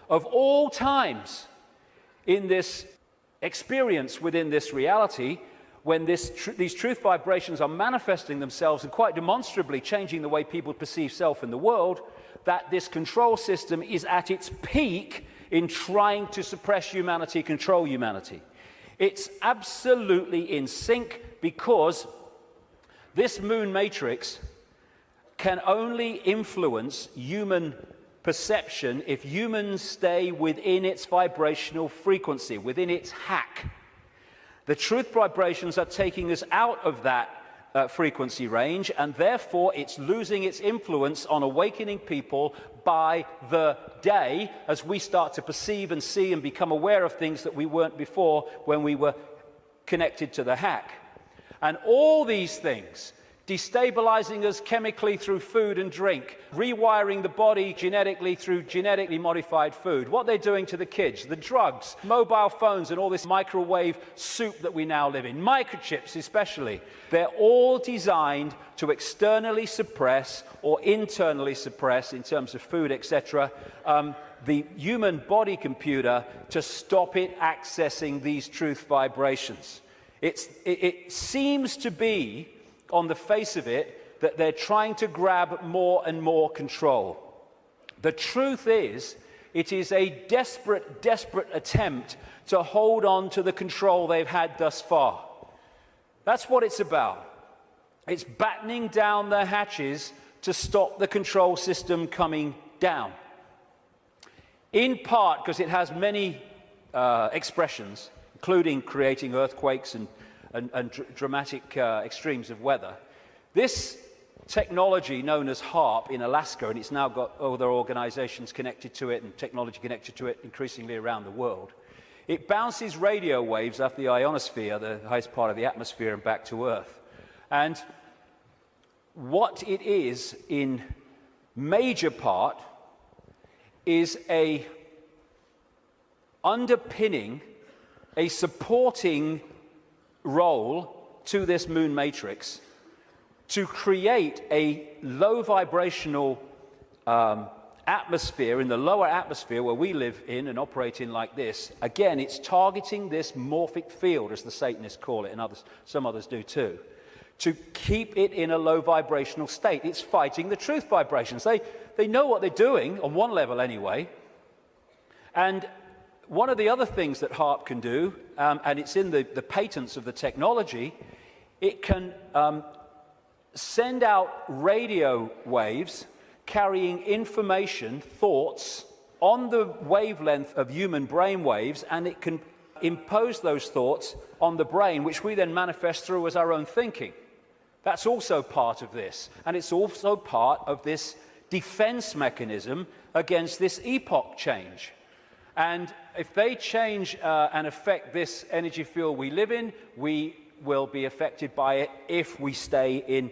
of all times in this experience within this reality, when these truth vibrations are manifesting themselves and quite demonstrably changing the way people perceive self in the world, that this control system is at its peak in trying to suppress humanity, control humanity. It's absolutely in sync, because this moon matrix can only influence human perception if humans stay within its vibrational frequency, within its hack. The truth vibrations are taking us out of that frequency range, and therefore it's losing its influence on awakening people by the day, as we start to perceive and see and become aware of things that we weren't before when we were connected to the hack. And all these things, destabilizing us chemically through food and drink, rewiring the body genetically through genetically modified food, what they're doing to the kids, the drugs, mobile phones, and all this microwave soup that we now live in, microchips especially, they're all designed to externally suppress or internally suppress, in terms of food, etc., the human body computer, to stop it accessing these truth vibrations. It seems to be, on the face of it, that they're trying to grab more and more control. The truth is, it is a desperate, desperate attempt to hold on to the control they've had thus far. That's what it's about. It's battening down the hatches to stop the control system coming down. In part because it has many expressions, including creating earthquakes and dramatic extremes of weather. This technology known as HAARP in Alaska, and it's now got other organizations connected to it and technology connected to it increasingly around the world, it bounces radio waves off the ionosphere, the highest part of the atmosphere, and back to Earth. And what it is in major part is a underpinning, a supporting role to this moon matrix to create a low vibrational atmosphere in the lower atmosphere where we live in and operate in like this. Again, it's targeting this morphic field, as the Satanists call it, and some others do too, to keep it in a low vibrational state. It's fighting the truth vibrations. They know what they're doing, on one level anyway. And one of the other things that HAARP can do, and it's in the patents of the technology, it can send out radio waves carrying information, thoughts, on the wavelength of human brain waves, and it can impose those thoughts on the brain, which we then manifest through as our own thinking. That's also part of this, and it's also part of this defense mechanism against this epoch change. And if they change and affect this energy field we live in, we will be affected by it if we stay in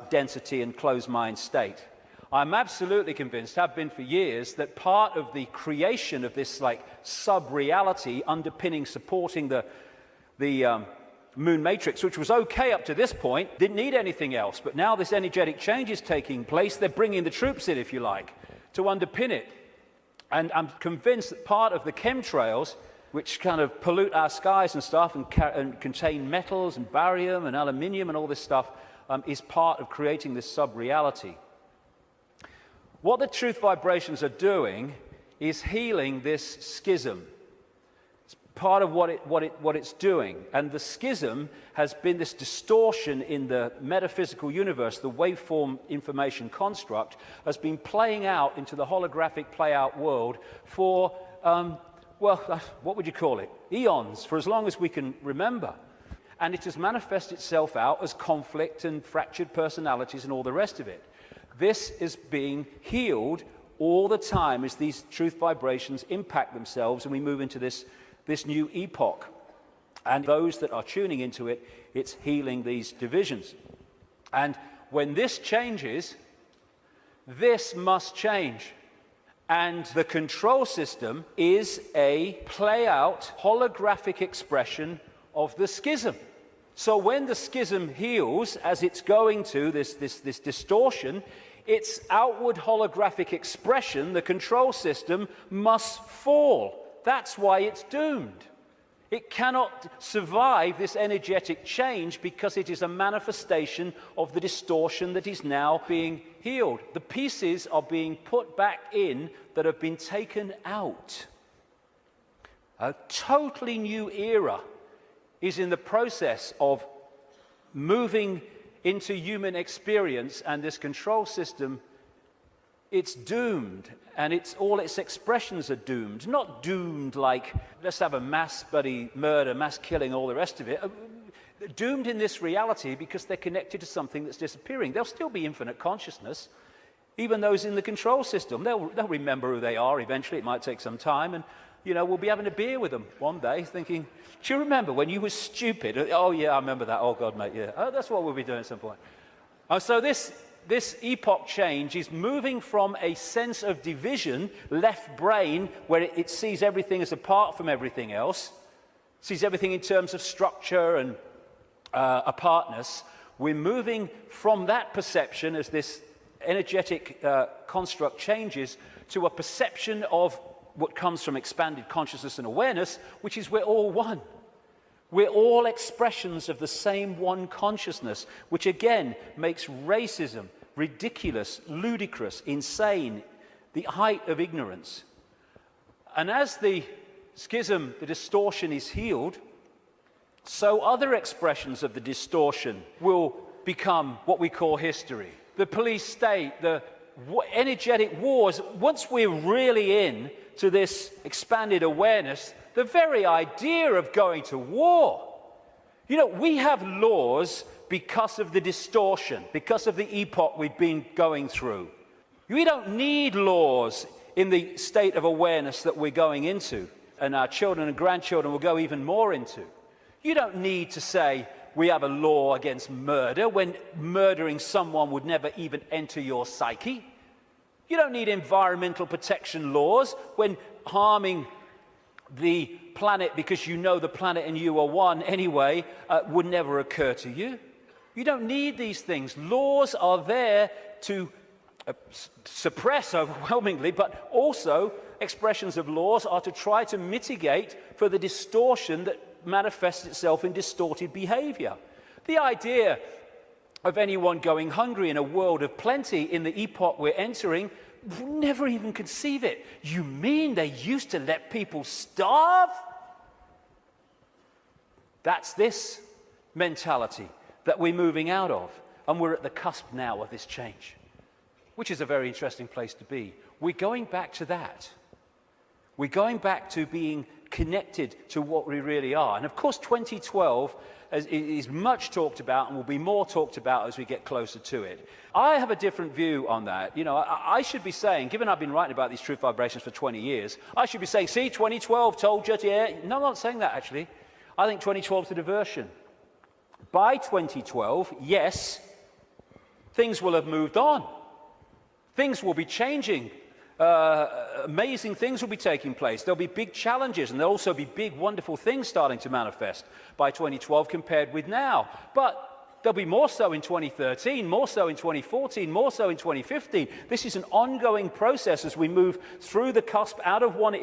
density and closed mind state. I'm absolutely convinced, have been for years, that part of the creation of this like sub-reality underpinning, supporting the moon matrix, which was okay up to this point, didn't need anything else. But now this energetic change is taking place. They're bringing the troops in, if you like, to underpin it. And I'm convinced that part of the chemtrails, which kind of pollute our skies and stuff and contain metals and barium and aluminium and all this stuff, is part of creating this sub-reality. What the truth vibrations are doing is healing this schism. It's part of what it's doing. And the schism has been this distortion in the metaphysical universe, the waveform information construct, has been playing out into the holographic play-out world for, well, what would you call it? Eons, for as long as we can remember. And it has manifested itself out as conflict and fractured personalities and all the rest of it. This is being healed all the time as these truth vibrations impact themselves and we move into this new epoch. And those that are tuning into it, it's healing these divisions. And when this changes, this must change. And the control system is a play-out holographic expression of the schism. So when the schism heals, as it's going to, this distortion, its outward holographic expression, the control system, must fall. That's why it's doomed. It cannot survive this energetic change because it is a manifestation of the distortion that is now being healed. The pieces are being put back in that have been taken out. A totally new era is in the process of moving into human experience, and this control system, it's doomed, and all its expressions are doomed. Not doomed like, let's have a mass bloody murder, mass killing, all the rest of it. Doomed in this reality because they're connected to something that's disappearing. There'll still be infinite consciousness, even those in the control system. They'll remember who they are eventually. It might take some time, and we'll be having a beer with them one day thinking, do you remember when you were stupid? Oh, yeah, I remember that. Oh, God, mate, yeah. Oh, that's what we'll be doing at some point. So this epoch change is moving from a sense of division, left brain, where it sees everything as apart from everything else, sees everything in terms of structure and apartness. We're moving from that perception as this energetic construct changes to a perception of what comes from expanded consciousness and awareness, which is we're all one. We're all expressions of the same one consciousness, which again makes racism ridiculous, ludicrous, insane, the height of ignorance. And as the schism, the distortion is healed, so other expressions of the distortion will become what we call history. The police state, the energetic wars, once we're really in to this expanded awareness, the very idea of going to war. We have laws because of the distortion, because of the epoch we've been going through. We don't need laws in the state of awareness that we're going into, and our children and grandchildren will go even more into. You don't need to say we have a law against murder when murdering someone would never even enter your psyche. You don't need environmental protection laws when harming the planet because you know the planet and you are one anyway would never occur to you. You don't need these things. Laws are there to suppress overwhelmingly, but also expressions of laws are to try to mitigate for the distortion that manifests itself in distorted behavior. The idea of anyone going hungry in a world of plenty in the epoch we're entering, never even conceive it. You mean they used to let people starve? That's this mentality that we're moving out of, and we're at the cusp now of this change, which is a very interesting place to be. We're going back to that. We're going back to being connected to what we really are. And of course 2012 is much talked about and will be more talked about as we get closer to it. I have a different view on that. I should be saying, given I've been writing about these truth vibrations for 20 years, I should be saying, see, 2012 told you, yeah. No, I'm not saying that actually. I think 2012 is a diversion. By 2012, yes, things will have moved on. Things will be changing. Amazing things will be taking place. There'll be big challenges, and there'll also be big, wonderful things starting to manifest by 2012 compared with now. But there'll be more so in 2013, more so in 2014, more so in 2015. This is an ongoing process as we move through the cusp out of one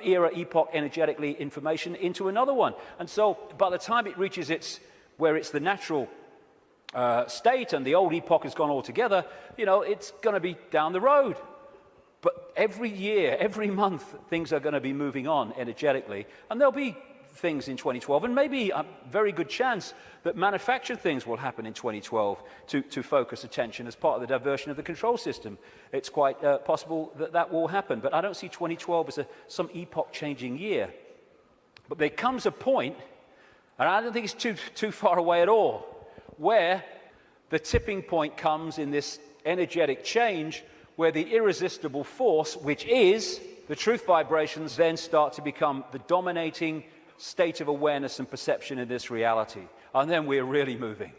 era, epoch, energetically, information, into another one. And so by the time it reaches where it's the natural state and the old epoch has gone altogether, it's going to be down the road. But every year, every month, things are going to be moving on energetically. And there'll be things in 2012, and maybe a very good chance that manufactured things will happen in 2012 to focus attention as part of the diversion of the control system. It's quite possible that will happen. But I don't see 2012 as some epoch-changing year. But there comes a point, and I don't think it's too far away at all, where the tipping point comes in this energetic change where the irresistible force, which is the truth vibrations, then start to become the dominating state of awareness and perception in this reality. And then we're really moving.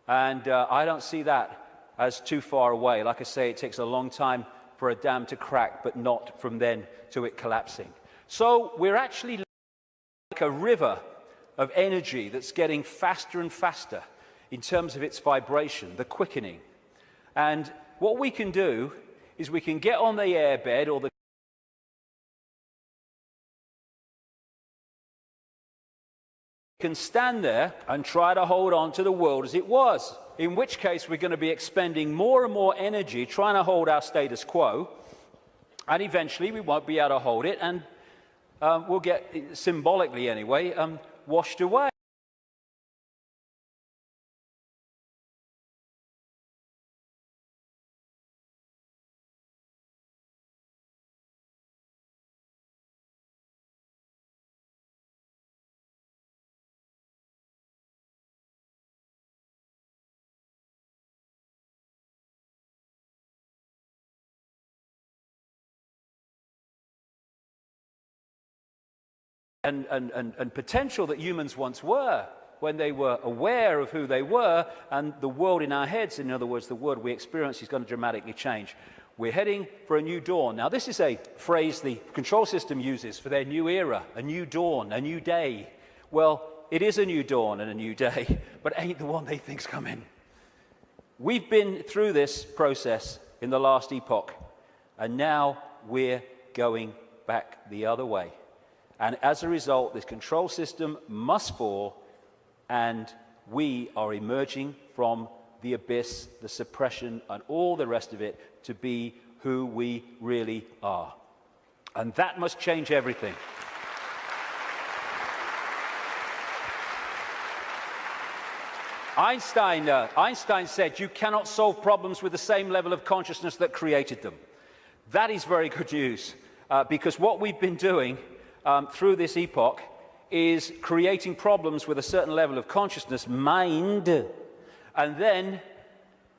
And I don't see that as too far away. Like I say, it takes a long time for a dam to crack, but not from then to it collapsing. So we're actually like a river of energy that's getting faster and faster in terms of its vibration, the quickening. And what we can do is we can get on the airbed or the can stand there and try to hold on to the world as it was, in which case we're going to be expending more and more energy trying to hold our status quo, and eventually we won't be able to hold it, and we'll get, symbolically anyway, washed away. And potential that humans once were, when they were aware of who they were, and the world in our heads, in other words, the world we experience, is going to dramatically change. We're heading for a new dawn. Now, this is a phrase the control system uses for their new era, a new dawn, a new day. Well, it is a new dawn and a new day, but ain't the one they think's coming. We've been through this process in the last epoch, and now we're going back the other way. And as a result, this control system must fall, and we are emerging from the abyss, the suppression, and all the rest of it to be who we really are. And that must change everything. Einstein said, you cannot solve problems with the same level of consciousness that created them. That is very good news, because what we've been doing through this epoch is creating problems with a certain level of consciousness, mind, and then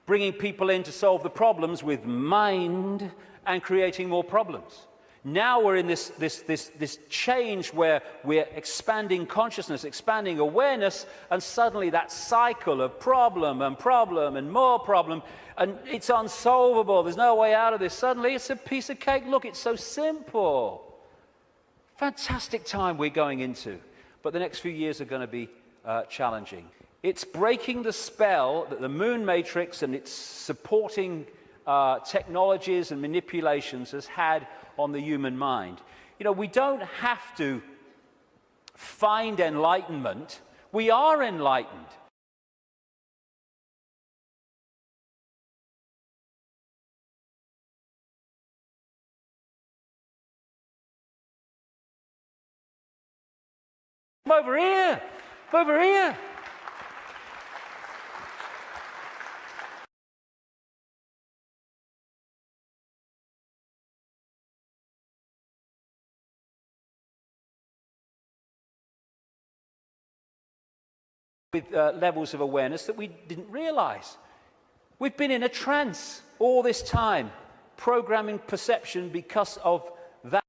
bringing people in to solve the problems with mind and creating more problems. Now we're in this change where we're expanding consciousness, expanding awareness, and suddenly that cycle of problem and more problem, and it's unsolvable. There's no way out of this. Suddenly it's a piece of cake. Look, it's so simple. Fantastic time we're going into, but the next few years are going to be challenging. It's breaking the spell that the moon matrix and its supporting technologies and manipulations has had on the human mind. You know, we don't have to find enlightenment. We are enlightened. Over here, over here. With levels of awareness that we didn't realize. We've been in a trance all this time, programming perception because of that.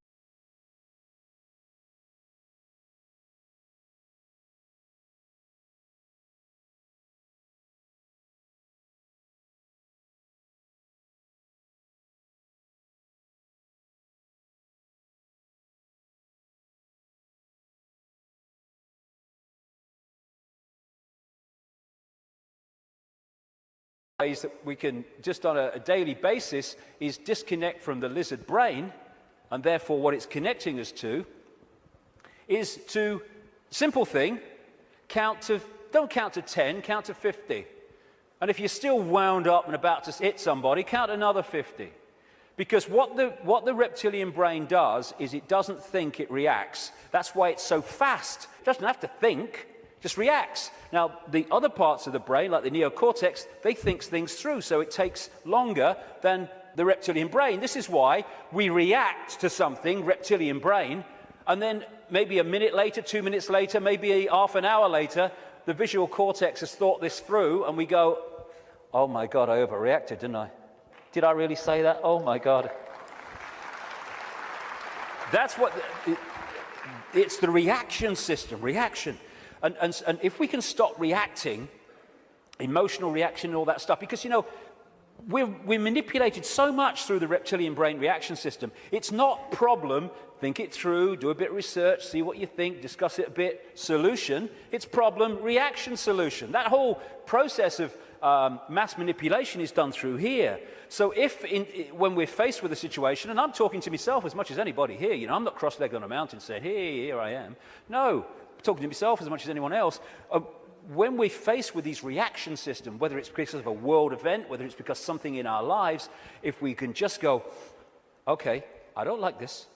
Ways that we can, just on a daily basis, is disconnect from the lizard brain, and therefore what it's connecting us to is to, simple thing, don't count to 10, count to 50. And if you're still wound up and about to hit somebody, count another 50. Because what the reptilian brain does is it doesn't think, it reacts. That's why it's so fast. It doesn't have to think. Just reacts. Now, the other parts of the brain, like the neocortex, they think things through, so it takes longer than the reptilian brain. This is why we react to something, reptilian brain, and then maybe a minute later, 2 minutes later, maybe half an hour later, the visual cortex has thought this through, and we go, oh my God, I overreacted, didn't I? Did I really say that? Oh my God. That's what, it's the reaction system, reaction. And if we can stop reacting, emotional reaction and all that stuff, because, you know, we're manipulated so much through the reptilian brain reaction system. It's not problem, think it through, do a bit of research, see what you think, discuss it a bit, solution. It's problem, reaction, solution. That whole process of mass manipulation is done through here. So when we're faced with a situation, and I'm talking to myself as much as anybody here, you know, I'm not cross-legged on a mountain saying, hey, here I am. No, I'm talking to myself as much as anyone else. When we're faced with these reaction systems, whether it's because of a world event, whether it's because something in our lives, if we can just go, okay, I don't like this.